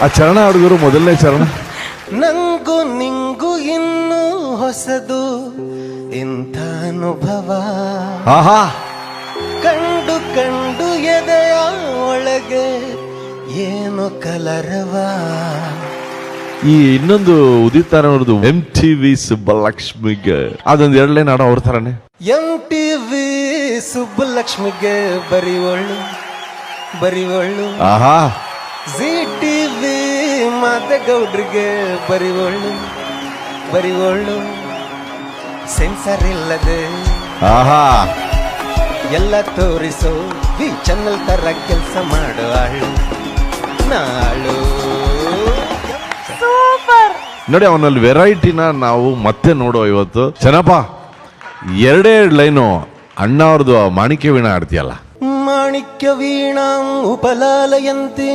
ಆ ಚರಣ ಹುಡುಗರು ಮೊದಲನೇ ಚರಣ. ನಂಗು ನಿಂಗು ಇನ್ನೂ ಹೊಸದು ಇಂಥ ಅನುಭವ, ಆಹಾ ಕಂಡು ಕಂಡು ಎದೆಯ ಒಳಗೆ ಏನು ಕಲರವ. ಈ ಇನ್ನೊಂದು ಉದಿತ್ ನಾರಾಯಣ್ MTV ಸುಬ್ಬಲಕ್ಷ್ಮಿಗೆ ಅದೊಂದು 2 ಲೈನ್ ಆಡೋ ಅವ್ರ ತರನೇ. MTV ಸುಬ್ಬಲಕ್ಷ್ಮಿಗೆ ಬರಿವೊಳ್ಳು ಬರಿವೊಳ್ಳು, ಆಹಾ ZTV ಮಾದೇಗೌಡ್ರಿಗೆ ಬರಿವೊಳ್ಳು ಬರಿವೊಳ್ಳು, ಸೆನ್ಸರ್ ಇಲ್ಲದೆ ಆಹಾ ಎಲ್ಲ ತೋರಿಸೋ ಈ ಚಾನಲ್ ತರ ಕೆಲಸ ಮಾಡೋ ಆಳು ನಾಳು. ನೋಡಿ, ಅವನಲ್ಲಿ ವೆರೈಟಿನ ನಾವು ಮತ್ತೆ ನೋಡೋ ಇವತ್ತು. ಚೆನ್ನಪ್ಪ, 2 ಲೈನು ಅಣ್ಣ ಅವ್ರದ್ದು ಮಾಣಿಕ್ಯ ವೀಣಾ ಆಡ್ತೀಯಲ್ಲ. ಮಾಣಿಕ್ಯ ವೀಣಾಂ ಉಪಲಾಲಯಂತಿ